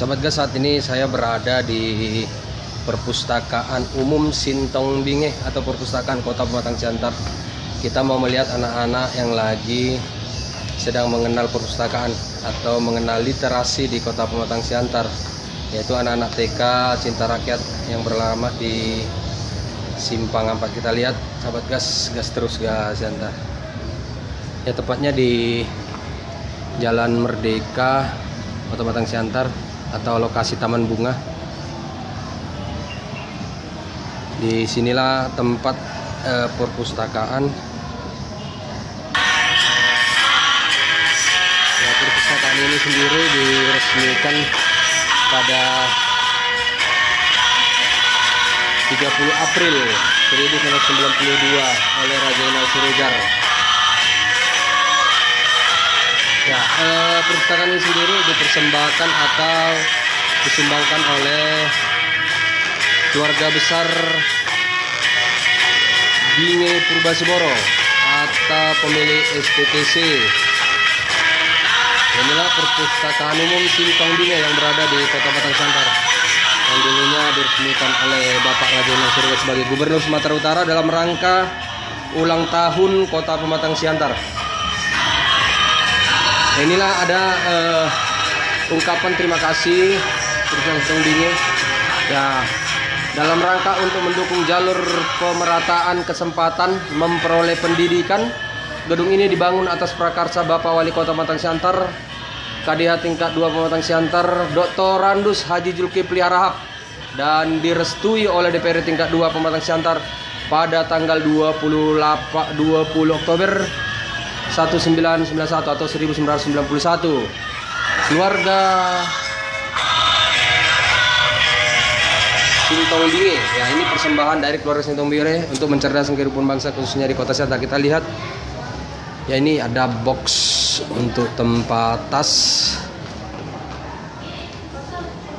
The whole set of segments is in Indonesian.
Sahabat gas, saat ini saya berada di Perpustakaan Umum Sintong Binge atau Perpustakaan Kota Pematang Siantar. Kita mau melihat anak-anak yang lagi sedang mengenal perpustakaan atau mengenal literasi di Kota Pematang Siantar, yaitu anak-anak TK Cinta Rakyat yang beralamat di Simpang 4. Kita lihat sahabat gas terus gas Siantar. Ya, tepatnya di Jalan Merdeka Kota Pematang Siantar atau lokasi Taman Bunga. Di sinilah tempat perpustakaan. Ya, perpustakaan ini sendiri diresmikan pada 30 April 1992 oleh Raja Inal Siregar. Ya, perpustakaan ini sendiri dipersembahkan atau disumbangkan oleh keluarga besar Binge Purbasiboro atau pemilik STTC. Inilah Perpustakaan Umum Sintong Binge yang berada di Kota Pematang Siantar, yang dulunya diresmikan oleh Bapak Raja Inal Siregar sebagai Gubernur Sumatera Utara dalam rangka ulang tahun Kota Pematang Siantar. Inilah ada ungkapan terima kasih Perpustakaan Sintong Binge ya, dalam rangka untuk mendukung jalur pemerataan kesempatan memperoleh pendidikan. Gedung ini dibangun atas prakarsa Bapak Wali Kota Pematang Siantar, KDH tingkat 2 Pematang Siantar, Dr. Randus Haji Zulkifli Harahap, dan direstui oleh DPRD tingkat 2 Pematang Siantar pada tanggal 20 Oktober 1991 atau 1991. Keluarga Sintong Binge, ya, ini persembahan dari keluarga Sintong Binge untuk mencerdaskan kehidupan bangsa khususnya di Kota Siantar. Kita lihat ya, ini ada box untuk tempat tas,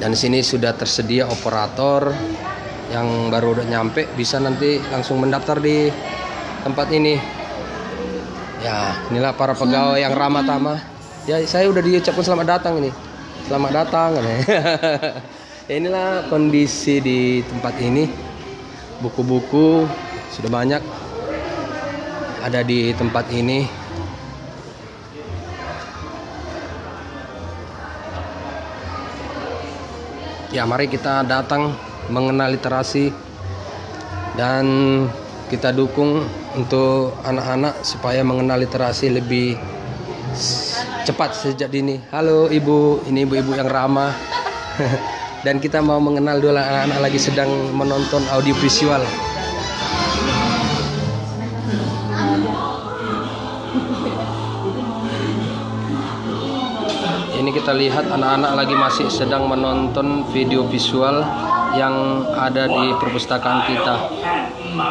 dan di sini sudah tersedia operator yang baru udah nyampe, bisa nanti langsung mendaftar di tempat ini. Ya, inilah para pegawai yang ramah tamah. Ya, saya udah diucapkan selamat datang ini. Selamat datang. Inilah kondisi di tempat ini. Buku-buku sudah banyak ada di tempat ini. Ya, mari kita datang mengenal literasi dan kita dukung untuk anak-anak supaya mengenal literasi lebih cepat sejak dini. Halo Ibu, ini ibu-ibu yang ramah. Dan kita mau mengenal dulu anak-anak lagi sedang menonton audiovisual. Ini kita lihat anak-anak lagi masih sedang menonton video visual yang ada di perpustakaan kita.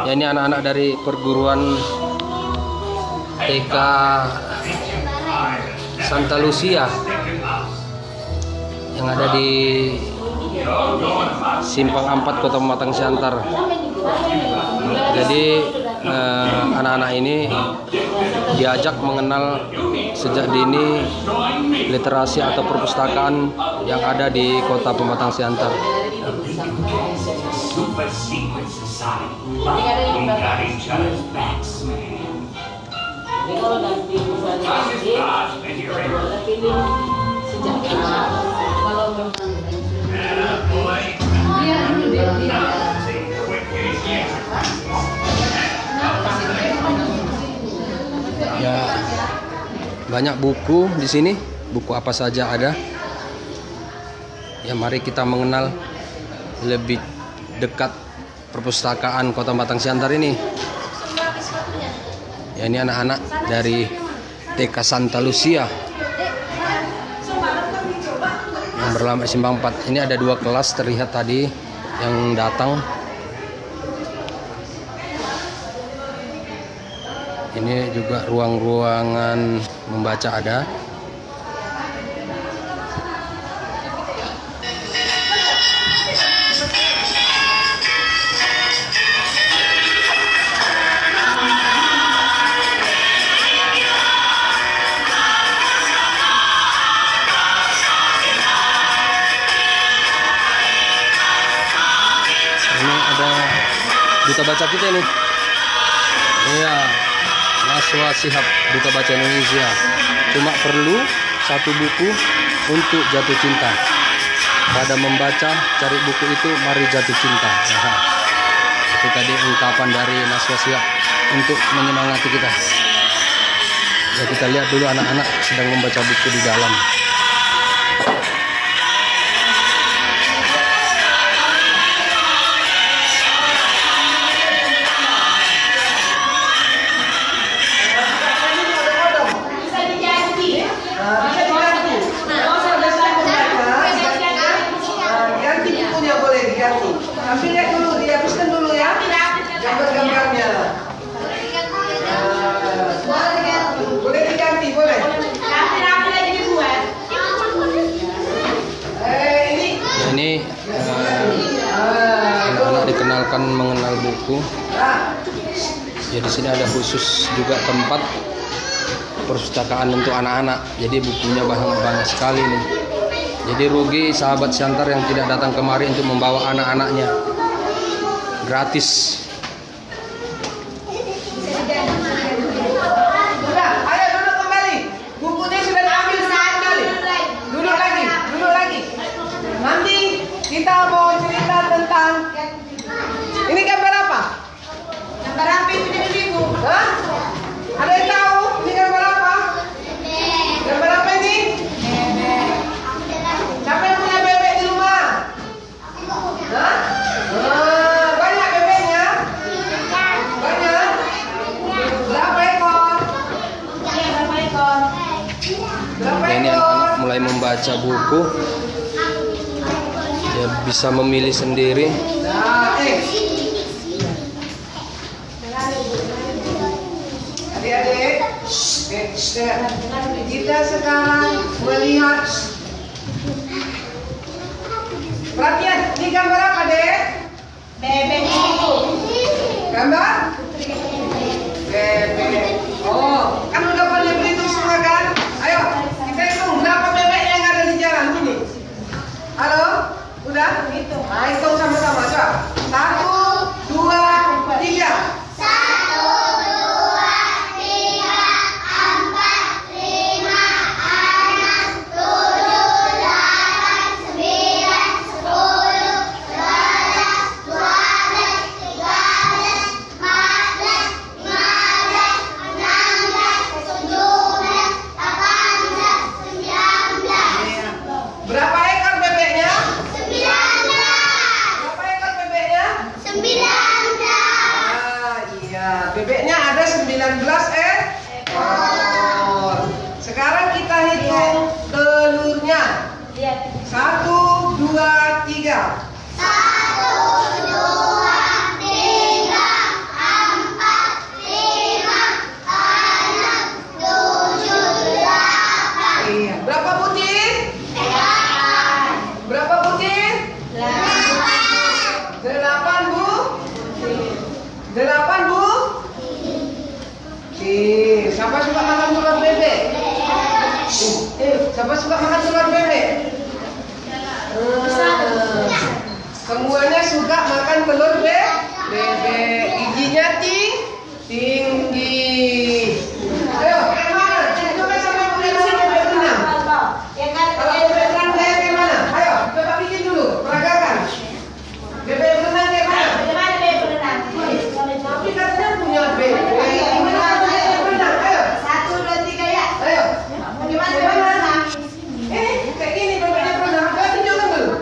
Ya, ini anak-anak dari perguruan TK Santa Lucia yang ada di Simpang 4 Kota Pematang Siantar. Jadi anak-anak ini diajak mengenal sejak dini literasi atau perpustakaan yang ada di Kota Pematang Siantar. Ya, banyak buku di sini. Buku apa saja ada. Ya, mari kita mengenal lebih dekat perpustakaan Kota Pematang Siantar ini. Ya, ini anak-anak dari TK Santa Lucia yang beralamat Simpang 4. Ini ada 2 kelas terlihat tadi yang datang. Ini juga ruang-ruangan membaca ada. ada duta baca kita nih. Iya, Naswa Shihab, duta baca Indonesia. Cuma perlu satu buku untuk jatuh cinta. Pada membaca, cari buku itu, mari jatuh cinta. Nah, itu tadi ungkapan dari Naswa Shihab untuk menyemangati kita. Ya, kita lihat dulu anak-anak sedang membaca buku di dalam. Tapi lihat dulu, dihapuskan dulu ya gambar-gambarnya. Boleh diganti, boleh. Ini anak-anak dikenalkan mengenal buku. Ya, di sini ada khusus juga tempat perpustakaan untuk anak-anak. Jadi bukunya banyak sekali nih. Jadi rugi sahabat Siantar yang tidak datang kemari untuk membawa anak-anaknya. Gratis. Sudah, ayo duduk kembali. Bukunya sudah diambil kembali. Duduk lagi. Nanti kita mau cerita tentang ini gambar apa? Gambar apa itu di buku? Hah? Ada yang tahu ini gambar apa? Gambar apa ini? Siapa yang punya bebek di rumah? Hah? Banyak bebeknya? Banyak? Berapa ekor? Berapa ekor? Berapa Ya, ini ekor? anak-anak mulai membaca buku. Ya, bisa memilih sendiri. Nah, adik-adik, kita sekarang melihat. Perhatian, ini gambar apa, Dek? Bebek. Gambar? Bebek. Oh, kan udah boleh berhitung semua kan? Ayo, kita hitung berapa bebek yang ada di jalan ini. Halo? Udah? Hitung. Nah, hitung sama-sama, coba. 1, 2, 3. 19 ekor. Sekarang kita hitung telurnya. 1, 2, 3. 1, 2, 3, 4, 5, 6, 7, 8. Iya. Berapa butir? 8. Berapa butir? 8. 8, Bu? 8, Bu? Siapa suka makan telur bebek? Siapa suka makan telur bebek? Semuanya suka makan telur bebek. Giginya tinggi. Ayo, kayak mana? Coba sama bebek renang. Kalau bebek renang kayak gimana? Ayo, coba bikin dulu. Peragakan. Bebek renang kayak mana? Bagaimana bebek renang? Tapi katanya punya bebek. Kayak gini bebeknya berenang. Kita tunjukkan dulu.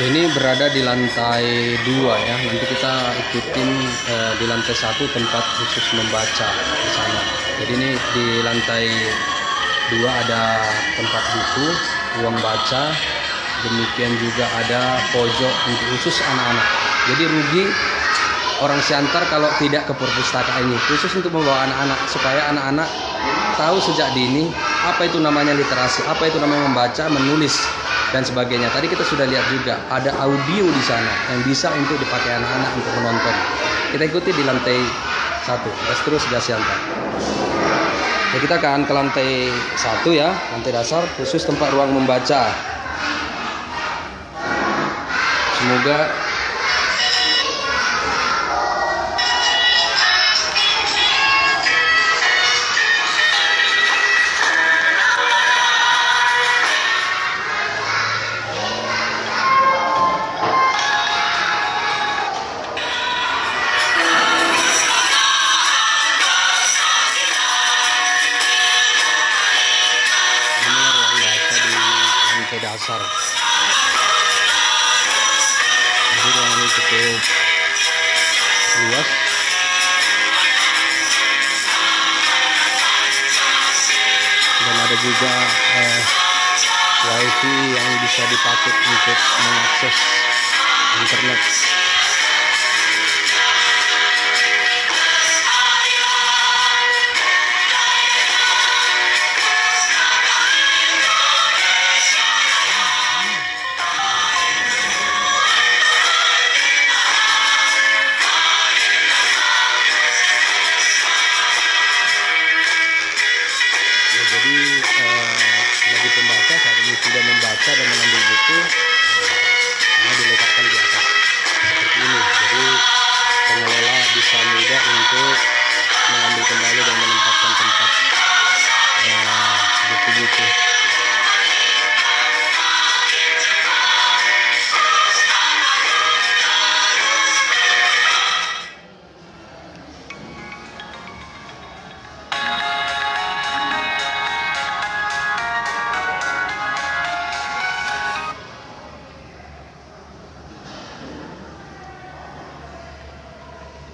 Ini berada di lantai 2 ya. Nanti kita ikutin di lantai 1 tempat khusus membaca di sana. Jadi ini di lantai 2 ada tempat buku, ruang baca. Demikian juga ada pojok untuk khusus anak-anak. Jadi rugi orang Siantar kalau tidak ke perpustakaan ini, khusus untuk membawa anak-anak supaya anak-anak tahu sejak dini apa itu namanya literasi, apa itu namanya membaca, menulis dan sebagainya. Tadi kita sudah lihat juga ada audio di sana yang bisa untuk dipakai anak-anak untuk menonton. Kita ikuti di lantai 1. Terus gas Siantar. Ya, kita akan ke lantai 1 ya, lantai dasar khusus tempat ruang membaca. Semoga dasar. Jadi ruangan ini cukup luas. Dan ada juga wifi yang bisa dipakai untuk mengakses internet. Jadi bagi pembaca saat ini sudah membaca dan mengambil buku, karena diletakkan di atas seperti ini. Jadi pengelola bisa mudah untuk mengambil kembali dan menempatkan tempat buku-buku.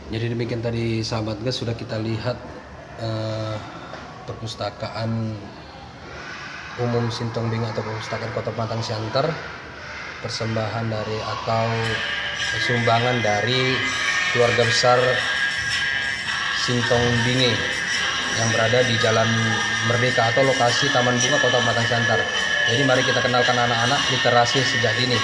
Jadi demikian tadi sahabat guys, sudah kita lihat perpustakaan umum Sintong Binga atau perpustakaan Kota Pematang Siantar, persembahan dari atau sumbangan dari keluarga besar Sintong Binge yang berada di Jalan Merdeka atau lokasi Taman Bunga Kota Pematang Siantar. Jadi mari kita kenalkan anak-anak literasi sejak dini,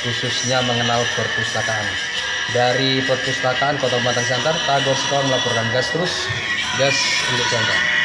khususnya mengenal perpustakaan. Dari perpustakaan Kota Pematang Siantar, Tagor Sekol melaporkan. Gas terus, gas untuk Siantar.